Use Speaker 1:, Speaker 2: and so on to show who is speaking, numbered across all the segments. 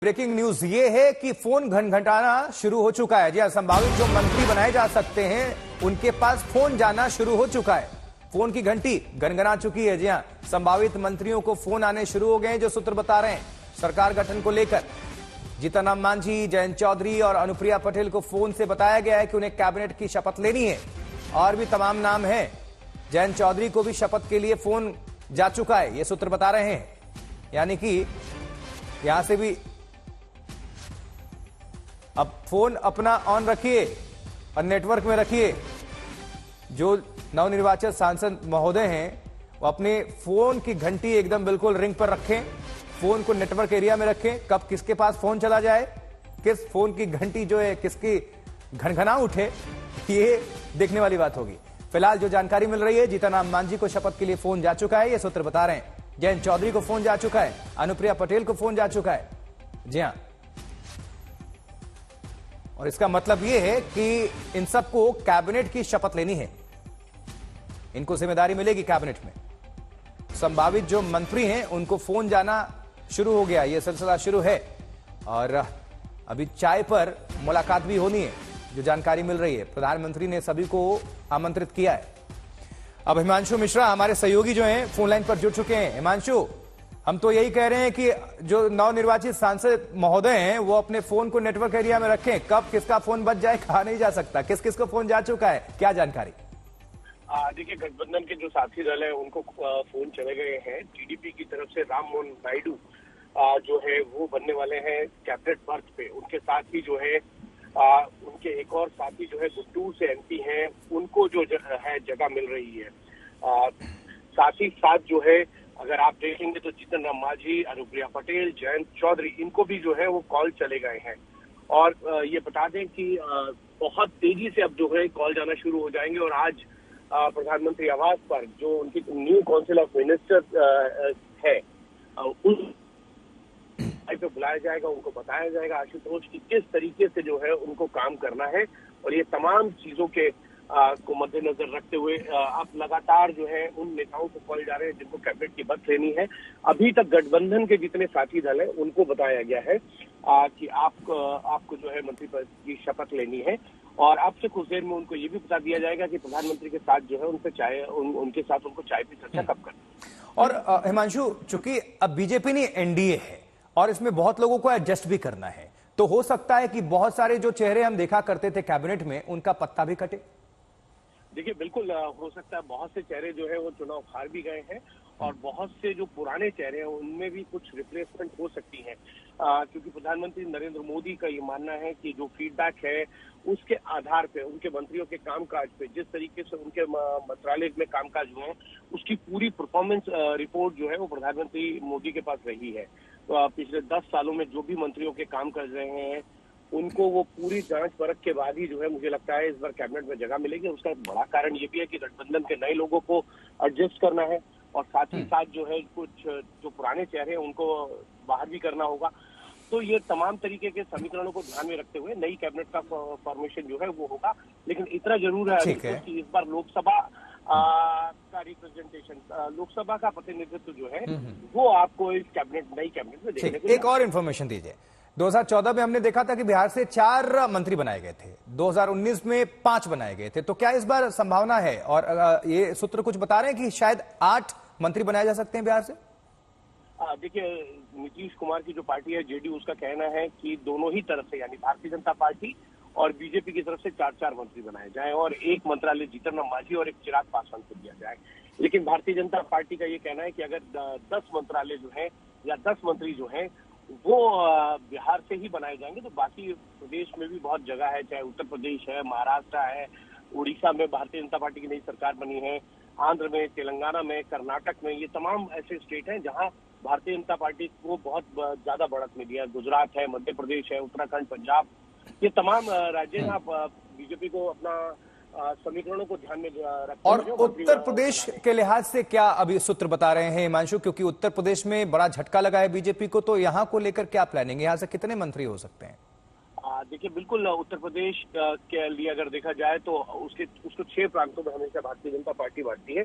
Speaker 1: Breaking news ये है कि फोन घनघनाना शुरू हो चुका है। जी हां, संभावित जो मंत्री बनाए जा सकते हैं उनके पास फोन जाना शुरू हो चुका है। फोन की घंटी घनघना चुकी है। जी हां, संभावित मंत्रियों को फोन आने शुरू हो गए हैं, जो सूत्र बता रहे हैं सरकार गठन को लेकर। जीतन राम मांझी, जयंत चौधरी और अनुप्रिया पटेल को फोन से बताया गया है कि उन्हें कैबिनेट की शपथ लेनी है। और भी तमाम नाम हैं। जयंत चौधरी को भी शपथ के लिए फोन जा चुका है, ये सूत्र बता रहे हैं। यानी कि यहां से भी अब फोन अपना ऑन रखिए और नेटवर्क में रखिए। जो नवनिर्वाचित सांसद महोदय हैं वो अपने फोन की घंटी एकदम बिल्कुल रिंग पर रखें, फोन को नेटवर्क एरिया में रखें। कब किसके पास फोन चला जाए, किस फोन की घंटी जो है किसकी घनघना उठे, ये देखने वाली बात होगी। फिलहाल जो जानकारी मिल रही है, जीतन राम मांझी को शपथ के लिए फोन जा चुका है, ये सूत्र बता रहे हैं। जयंत चौधरी को फोन जा चुका है, अनुप्रिया पटेल को फोन जा चुका है। जी हां, और इसका मतलब यह है कि इन सबको कैबिनेट की शपथ लेनी है। इनको जिम्मेदारी मिलेगी कैबिनेट में। संभावित जो मंत्री हैं उनको फोन जाना शुरू हो गया, यह सिलसिला शुरू है। और अभी चाय पर मुलाकात भी होनी है, जो जानकारी मिल रही है। प्रधानमंत्री ने सभी को आमंत्रित किया है। अब हिमांशु मिश्रा हमारे सहयोगी जो हैं फोन लाइन पर जुड़ चुके हैं। हिमांशु, हम तो यही कह रहे हैं कि जो नवनिर्वाचित सांसद महोदय हैं वो अपने फोन को नेटवर्क एरिया में रखें। कब किसका फोन बच जाए कहा नहीं जा सकता। किस किस को फोन जा चुका है, क्या जानकारी?
Speaker 2: देखिए, गठबंधन के जो साथी दल है उनको फोन चले गए हैं। टीडीपी की तरफ से राम मोहन नायडू जो है वो बनने वाले हैं कैबिनेट बर्थ पे। उनके साथ ही जो है उनके एक और साथी जो है गुंटूर से एमपी हैं, उनको जो है जगह मिल रही है। साथ ही साथ जो है अगर आप देखेंगे तो जीतन राम मांझी, अनुप्रिया पटेल, जयंत चौधरी, इनको भी जो है वो कॉल चले गए हैं। और ये बता दें कि बहुत तेजी से अब जो है कॉल जाना शुरू हो जाएंगे। और आज प्रधानमंत्री आवास पर जो उनकी न्यू काउंसिल ऑफ मिनिस्टर है उन पे बुलाया जाएगा, उनको बताया जाएगा आशुतोष की किस तरीके से जो है उनको काम करना है। और ये तमाम चीजों के को मद्देनजर रखते हुए अब लगातार जो है उन नेताओं को कॉल जा रहे हैं जिनको कैबिनेट की बर्थ लेनी है। अभी तक गठबंधन के जितने साथी दल हैं उनको बताया गया है कि आपको जो है मंत्री पद की शपथ लेनी है। और अब से कुछ देर में उनको ये भी बता दिया जाएगा कि प्रधानमंत्री के साथ जो है उनके साथ उनको चाय पे चर्चा कब करनी।
Speaker 1: और हिमांशु, चूंकि अब बीजेपी नहीं एनडीए है और इसमें बहुत लोगों को एडजस्ट भी करना है, तो हो सकता है कि बहुत सारे जो चेहरे हम देखा करते थे कैबिनेट में उनका पत्ता भी कटे।
Speaker 2: देखिए, बिल्कुल हो सकता है। बहुत से चेहरे जो है वो चुनाव हार भी गए हैं और बहुत से जो पुराने चेहरे हैं उनमें भी कुछ रिप्लेसमेंट हो सकती है। क्योंकि प्रधानमंत्री नरेंद्र मोदी का ये मानना है कि जो फीडबैक है उसके आधार पे, उनके मंत्रियों के कामकाज पे, जिस तरीके से उनके मंत्रालय में कामकाज हुए हैं, उसकी पूरी परफॉर्मेंस रिपोर्ट जो है वो प्रधानमंत्री मोदी के पास रही है। तो पिछले 10 सालों में जो भी मंत्रियों के काम कर रहे हैं उनको वो पूरी जांच परख के बाद ही जो है मुझे लगता है इस बार कैबिनेट में जगह मिलेगी। उसका एक बड़ा कारण ये भी है कि गठबंधन के नए लोगों को एडजस्ट करना है और साथ ही साथ जो है कुछ जो पुराने चेहरे हैं उनको बाहर भी करना होगा। तो ये तमाम तरीके के समीकरणों को ध्यान में रखते हुए नई कैबिनेट का फॉर्मेशन जो है वो होगा। लेकिन इतना जरूर है कि इस बार लोकसभा का रिप्रेजेंटेशन, लोकसभा का प्रतिनिधित्व जो है वो आपको इस नई कैबिनेट में देखने को।
Speaker 1: एक और इन्फॉर्मेशन दीजिए। 2014 में हमने देखा था कि बिहार से 4 मंत्री बनाए गए थे, 2019 में 5 बनाए गए थे। तो क्या इस बार संभावना है, और ये सूत्र कुछ बता रहे हैं कि शायद 8 मंत्री बनाए जा सकते हैं बिहार से?
Speaker 2: देखिए, नीतीश कुमार की जो पार्टी है जेडीयू, उसका कहना है कि दोनों ही तरफ से यानी भारतीय जनता पार्टी और बीजेपी की तरफ से 4-4 मंत्री बनाए जाएं और एक मंत्रालय जीतन राम मांझी और एक चिराग पासवान को दिया जाए। लेकिन भारतीय जनता पार्टी का ये कहना है कि अगर 10 मंत्रालय जो है या 10 मंत्री जो है वो बिहार से ही बनाए जाएंगे तो बाकी प्रदेश में भी बहुत जगह है, चाहे उत्तर प्रदेश है, महाराष्ट्र है, उड़ीसा में भारतीय जनता पार्टी की नई सरकार बनी है, आंध्र में, तेलंगाना में, कर्नाटक में, ये तमाम ऐसे स्टेट हैं जहां भारतीय जनता पार्टी को बहुत ज्यादा बढ़त मिली है। गुजरात है, मध्य प्रदेश है, उत्तराखंड, पंजाब, ये तमाम राज्य बीजेपी को अपना समीकरणों को ध्यान में रखते
Speaker 1: और उत्तर प्रदेश के लिहाज से क्या अभी सूत्र बता रहे हैं हिमांशु, क्योंकि उत्तर प्रदेश में बड़ा झटका लगा है बीजेपी को, तो यहां को लेकर क्या प्लानिंग है, यहां से कितने मंत्री हो सकते हैं?
Speaker 2: देखिए, बिल्कुल उत्तर प्रदेश के लिए अगर देखा जाए तो उसको 6 प्रांतों में हमेशा भारतीय जनता पार्टी बांटती है।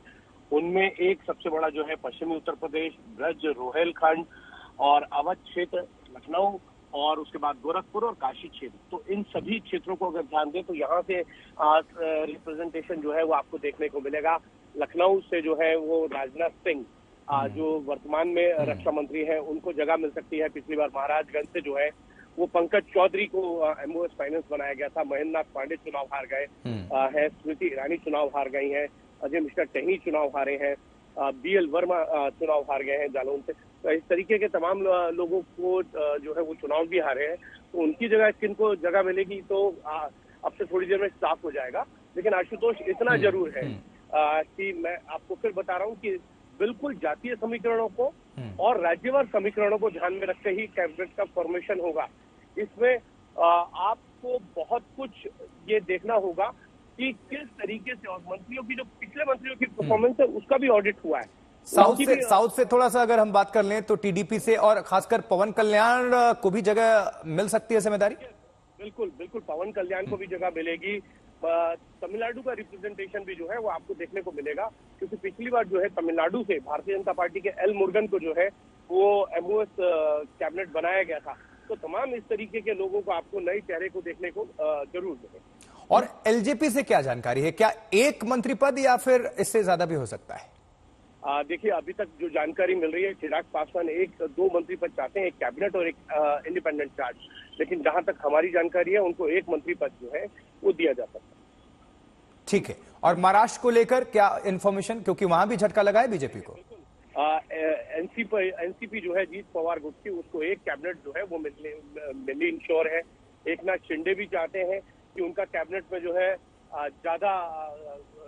Speaker 2: उनमें एक सबसे बड़ा जो है पश्चिमी उत्तर प्रदेश, ब्रज, रोहेलखंड और अवध क्षेत्र, लखनऊ और उसके बाद गोरखपुर और काशी क्षेत्र। तो इन सभी क्षेत्रों को अगर ध्यान दें तो यहाँ से रिप्रेजेंटेशन जो है वो आपको देखने को मिलेगा। लखनऊ से जो है वो राजनाथ सिंह जो वर्तमान में रक्षा मंत्री हैं उनको जगह मिल सकती है। पिछली बार महाराजगंज से जो है वो पंकज चौधरी को एमओएस फाइनेंस बनाया गया था। महेंद्र नाथ पांडे चुनाव हार गए हैं, स्मृति ईरानी चुनाव हार गई हैं, अजय मिश्रा टहनी चुनाव हारे हैं, बीएल वर्मा चुनाव हार गए हैं जालौन से। तो इस तरीके के तमाम लोगों को जो है वो चुनाव भी हारे हैं। तो उनकी जगह किनको जगह मिलेगी तो अब से थोड़ी देर में साफ हो जाएगा। लेकिन आशुतोष इतना जरूर है कि मैं आपको फिर बता रहा हूँ कि बिल्कुल जातीय समीकरणों को और राज्यवार समीकरणों को ध्यान में रखते ही कैबिनेट का फॉर्मेशन होगा। इसमें आपको बहुत कुछ ये देखना होगा कि किस तरीके से, और मंत्रियों की जो पिछले मंत्रियों की परफॉर्मेंस है उसका भी ऑडिट हुआ है।
Speaker 1: साउथ से थोड़ा सा अगर हम बात कर लें तो टीडीपी से और खासकर पवन कल्याण को भी जगह मिल सकती है जिम्मेदारी।
Speaker 2: बिल्कुल बिल्कुल पवन कल्याण को भी जगह मिलेगी। तमिलनाडु का रिप्रेजेंटेशन भी जो है वो आपको देखने को मिलेगा, क्योंकि पिछली बार जो है तमिलनाडु से भारतीय जनता पार्टी के एल मुरुगन को जो है वो एमओएस कैबिनेट बनाया गया था। तो तमाम इस तरीके के लोगों को आपको नए चेहरे को देखने को जरूर मिलेगा।
Speaker 1: और एलजेपी से क्या जानकारी है, क्या एक मंत्री पद या फिर इससे ज्यादा भी हो सकता है?
Speaker 2: देखिए अभी तक जो जानकारी मिल रही है, चिराग पासवान 1-2 मंत्री पद चाहते हैं, एक कैबिनेट और एक इंडिपेंडेंट चार्ज। लेकिन जहां तक हमारी जानकारी है उनको एक मंत्री पद जो है वो दिया जा सकता है।
Speaker 1: ठीक है। और महाराष्ट्र को लेकर क्या इंफॉर्मेशन, क्योंकि वहां भी झटका लगा है बीजेपी को?
Speaker 2: एनसीपी जो है जीत पवार गुट की, उसको एक कैबिनेट जो है वो मिलनी इंश्योर है। एकनाथ शिंदे भी चाहते हैं कि उनका कैबिनेट में जो है ज्यादा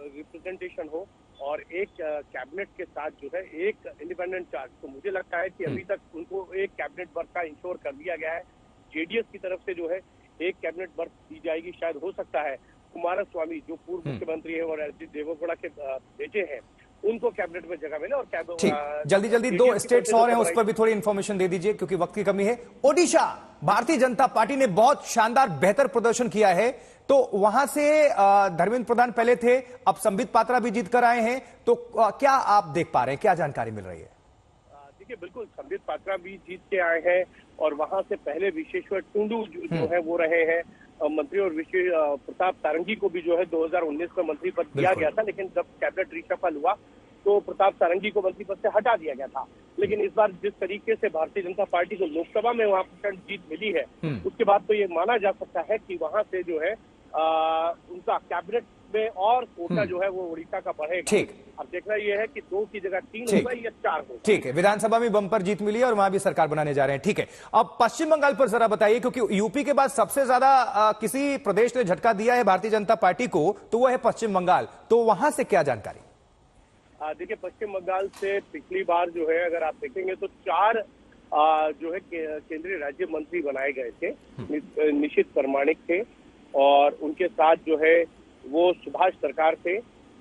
Speaker 2: रिप्रेजेंटेशन हो और एक कैबिनेट के साथ जो है एक इंडिपेंडेंट चार्ज। तो मुझे लगता है कि अभी तक उनको एक कैबिनेट बर्थ का इंश्योर कर दिया गया है। जेडीएस की तरफ से जो है एक कैबिनेट बर्थ दी जाएगी। शायद हो सकता है कुमारस्वामी जो पूर्व मुख्यमंत्री है और एच डी देवेगौड़ा के बेटे हैं उनको कैबिनेट में जगह मिले। और
Speaker 1: जल्दी 2 स्टेट्स और हैं, उस पर भी थोड़ी इंफॉर्मेशन दे दीजिए क्योंकि वक्त की कमी है। ओडिशा, भारतीय जनता पार्टी ने बहुत शानदार बेहतर प्रदर्शन किया है, तो वहां से धर्मेंद्र प्रधान पहले थे, अब संबित पात्रा भी जीत कर आए हैं, तो क्या आप देख पा रहे हैं, क्या जानकारी मिल रही है?
Speaker 2: देखिए बिल्कुल संबित पात्रा भी जीत के आए हैं और वहां से पहले विश्वेश्वर टुंडू जो है वो रहे हैं मंत्री, और प्रताप सारंगी को भी जो है 2019 में मंत्री पद दिया गया था। लेकिन जब कैबिनेट रिशफल हुआ तो प्रताप सारंगी को मंत्री पद से हटा दिया गया था। लेकिन इस बार जिस तरीके से भारतीय जनता पार्टी को लोकसभा में वहां प्रचंड जीत मिली है, उसके बाद तो ये माना जा सकता है कि वहां से जो है उनका कैबिनेट में और कोटा जो है वो उड़ीसा का बढ़ेगा।
Speaker 1: ठीक,
Speaker 2: अब देखना यह है कि 2 की जगह 3 होगा या 4 होगा।
Speaker 1: ठीक है, विधानसभा में बम्पर जीत मिली है और वहां भी सरकार बनाने जा रहे हैं। ठीक है, अब पश्चिम बंगाल पर जरा बताइए, क्योंकि यूपी के बाद सबसे ज्यादा किसी प्रदेश ने झटका दिया है भारतीय जनता पार्टी को, तो वो है पश्चिम बंगाल। तो वहां से क्या जानकारी?
Speaker 2: देखिए पश्चिम बंगाल से पिछली बार जो है अगर आप देखेंगे तो 4 जो है केंद्रीय राज्य मंत्री बनाए गए थे। निशित प्रमाणिक थे और उनके साथ जो है वो सुभाष सरकार थे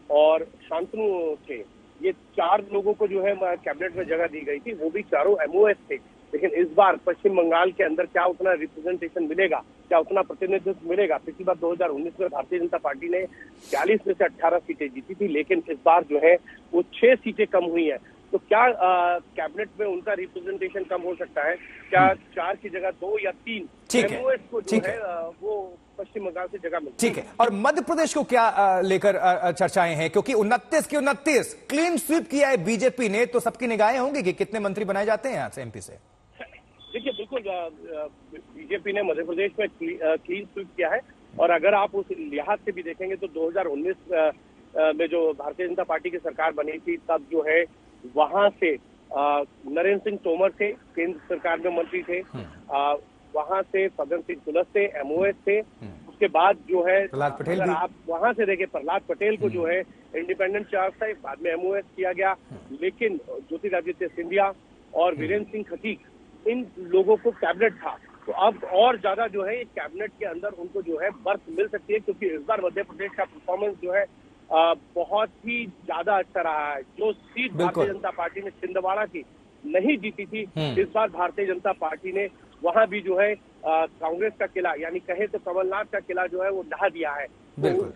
Speaker 2: और शांतनु थे। ये 4 लोगों को जो है कैबिनेट में जगह दी गई थी, वो भी चारों एमओएस थे। लेकिन इस बार पश्चिम बंगाल के अंदर क्या उतना रिप्रेजेंटेशन मिलेगा, क्या उतना प्रतिनिधित्व मिलेगा? पिछली बार 2019 में भारतीय जनता पार्टी ने 40 में से 18 सीटें जीती थी, लेकिन इस बार जो है वो 6 सीटें कम हुई है। तो क्या कैबिनेट में उनका रिप्रेजेंटेशन कम हो सकता है? क्या 4 की जगह 2 या 3 एमओएस को जो है वो पश्चिम बंगाल से जगह मिलती है? ठीक है।
Speaker 1: और मध्य प्रदेश को क्या लेकर चर्चाएं हैं, क्योंकि 29 के 29 क्लीन स्वीप किया है बीजेपी ने, तो सबकी निगाहें होंगी कि कितने मंत्री बनाए जाते हैं यहाँ से, एमपी से?
Speaker 2: देखिए बिल्कुल बीजेपी ने मध्य प्रदेश में क्लीन स्वीप किया है। और अगर आप उस लिहाज से भी देखेंगे तो 2019 में जो भारतीय जनता पार्टी की सरकार बनी थी, तब जो है वहां से नरेंद्र सिंह तोमर थे, केंद्र सरकार में मंत्री थे, वहां से फग्गन सिंह कुलस्ते एमओएस थे। उसके बाद जो है अगर आप वहां से देखें प्रहलाद पटेल को जो है इंडिपेंडेंट चार्ज था, बाद में एमओएस किया गया। लेकिन ज्योतिरादित्य सिंधिया और वीरेंद्र सिंह खटीक, इन लोगों को कैबिनेट था। तो अब और ज्यादा जो है कैबिनेट के अंदर उनको जो है बर्थ मिल सकती है, क्योंकि इस बार मध्य प्रदेश का परफॉर्मेंस जो है बहुत ही ज्यादा अच्छा रहा है। जो सीट भारतीय जनता पार्टी ने छिंदवाड़ा की नहीं जीती थी, इस बार भारतीय जनता पार्टी ने वहां भी जो है कांग्रेस का किला, यानी कहे तो कमलनाथ का किला जो है वो ढहा दिया है। तो